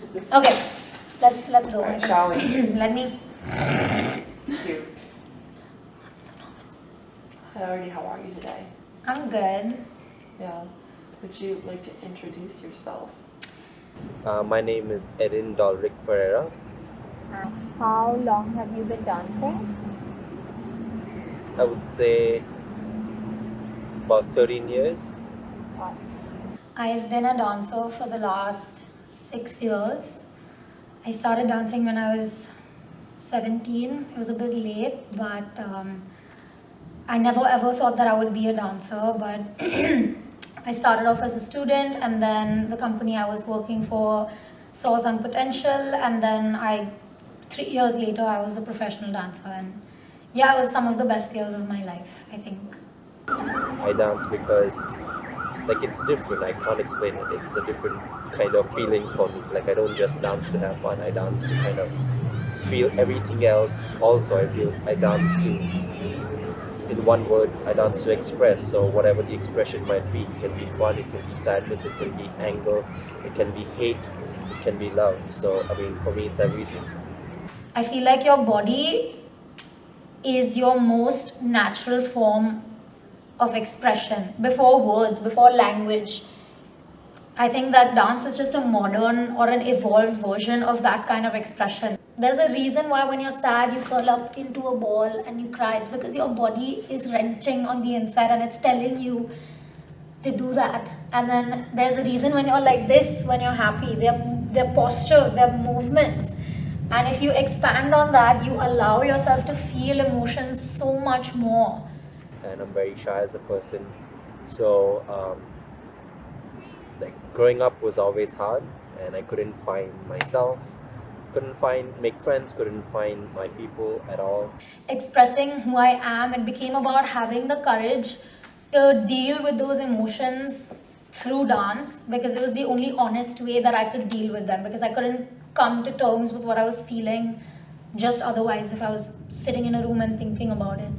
Okay, let's go. Alright, shall we? Let me. Cute. Hi, Artie, how are you today? I'm good. Yeah. Would you like to introduce yourself? My name is Edin Dolrick Pereira. How long have you been dancing? I would say about 13 years. I've been a dancer for the last 6 years. I started dancing when I was 17. It was a bit late, but I never ever thought that I would be a dancer. But I started off as a student, and then the company I was working for saw some potential, and then 3 years later, I was a professional dancer. And yeah, it was some of the best years of my life, I think. I dance because it's different. I can't explain it. It's a different kind of feeling for me. Like, I don't just dance to have fun. I dance to kind of feel everything else. Also, I dance to, in one word, I dance to express. So whatever the expression might be, it can be fun, it can be sadness, it can be anger, it can be hate, it can be love. So for me, it's everything. I feel like your body is your most natural form of expression before words, before language. I think that dance is just a modern or an evolved version of that kind of expression. There's a reason why when you're sad, you curl up into a ball and you cry. It's because your body is wrenching on the inside and it's telling you to do that. And then there's a reason when you're like this, when you're happy. They're postures, they're movements. And if you expand on that, you allow yourself to feel emotions so much more. And I'm very shy as a person. So growing up was always hard, and I couldn't find myself, make friends, couldn't find my people at all. Expressing who I am, it became about having the courage to deal with those emotions through dance, because it was the only honest way that I could deal with them, because I couldn't come to terms with what I was feeling just otherwise if I was sitting in a room and thinking about it.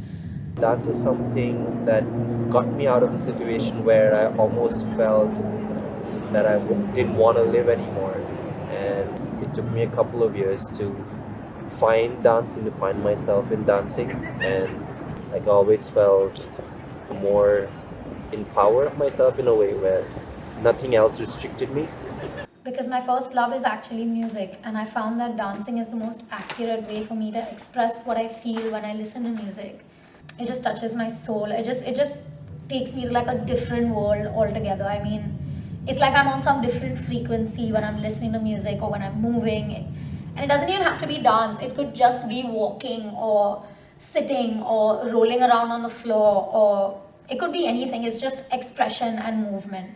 Dance was something that got me out of the situation where I almost felt that I didn't want to live anymore. And it took me a couple of years to find dancing, to find myself in dancing. And I always felt more in power of myself in a way where nothing else restricted me. Because my first love is actually music, and I found that dancing is the most accurate way for me to express what I feel when I listen to music. It just touches my soul. It just takes me to like a different world altogether. It's like I'm on some different frequency when I'm listening to music or when I'm moving. And it doesn't even have to be dance. It could just be walking or sitting or rolling around on the floor, or it could be anything. It's just expression and movement.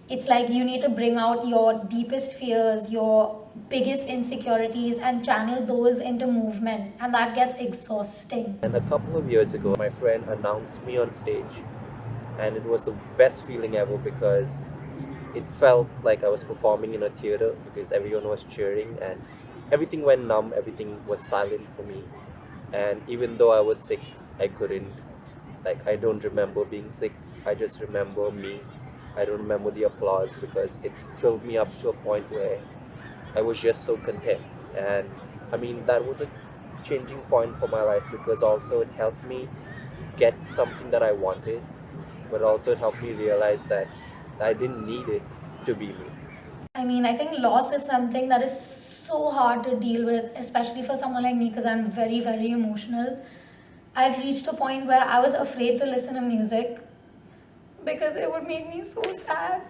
It's like you need to bring out your deepest fears, your biggest insecurities, and channel those into movement, and that gets exhausting. And a couple of years ago, my friend announced me on stage, and it was the best feeling ever, because it felt like I was performing in a theater, because everyone was cheering and everything went numb, everything was silent for me. And even though I was sick, I don't remember being sick. I just remember me. I don't remember the applause, because it filled me up to a point where I was just so content. And that was a changing point for my life, because also it helped me get something that I wanted, but also it helped me realize that I didn't need it to be me. I think loss is something that is so hard to deal with, especially for someone like me, because I'm very, very emotional. I'd reached a point where I was afraid to listen to music because it would make me so sad.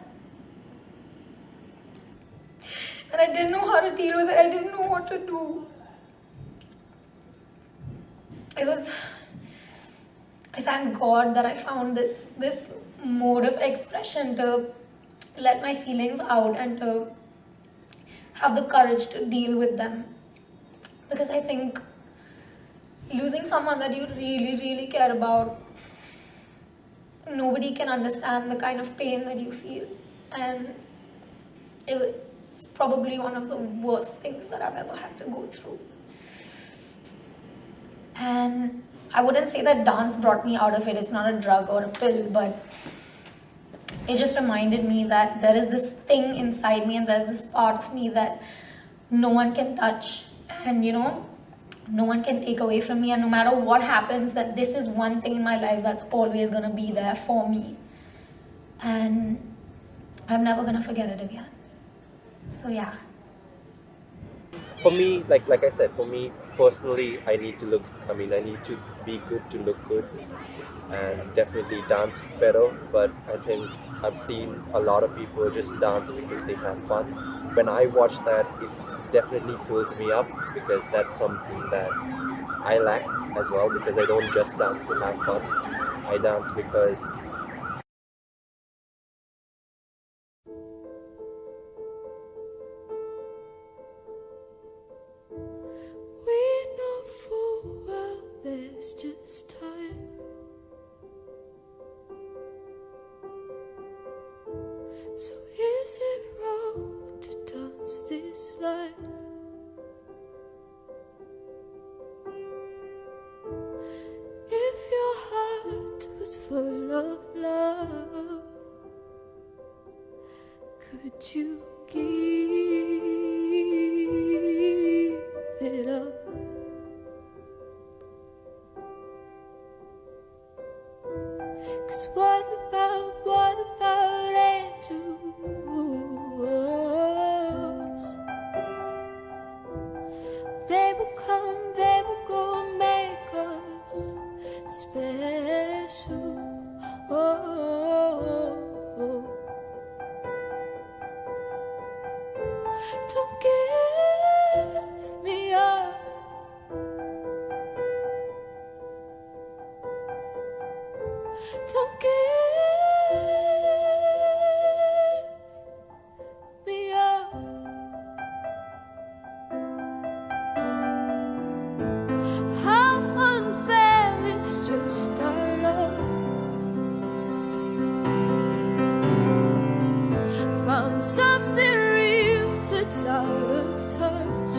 And I didn't know how to deal with it. I didn't know what to do. I thank God that I found this mode of expression to let my feelings out and to have the courage to deal with them. Because I think losing someone that you really, really care about, nobody can understand the kind of pain that you feel. And it's probably one of the worst things that I've ever had to go through. And I wouldn't say that dance brought me out of it. It's not a drug or a pill, but it just reminded me that there is this thing inside me, and there's this part of me that no one can touch, and no one can take away from me. And no matter what happens, that this is one thing in my life that's always going to be there for me, and I'm never going to forget it again. So yeah. For me, like I said, for me personally, I need to be good to look good, and definitely dance better. But I think I've seen a lot of people just dance because they have fun. When I watch that, it definitely fills me up, because that's something that I lack as well, because I don't just dance to have fun. I dance because we know full well there's just time. So is it wrong to dance this line? If your heart was full of love, could you give it up? 'Cause what about angels? They will come, they will go, make us special. Don't give me up. Don't give me up. How unfair, it's just our love. Found something real that's out of touch.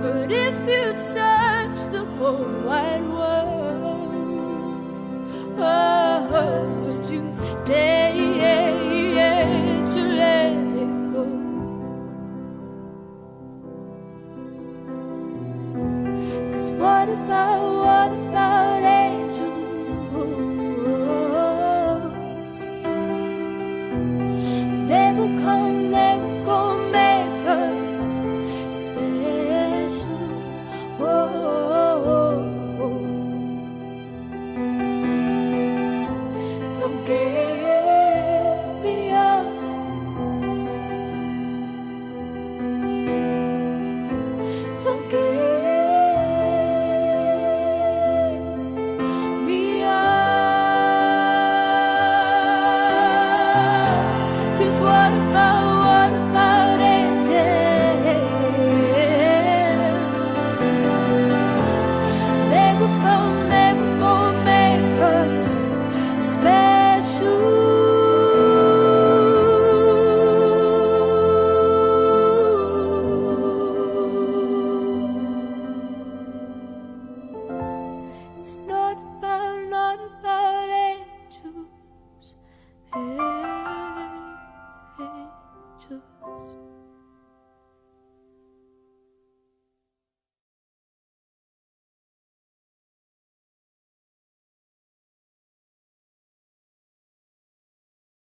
But if you'd search the whole wide world, would you dare to let it go? 'Cause what about angels? They will come, they will go,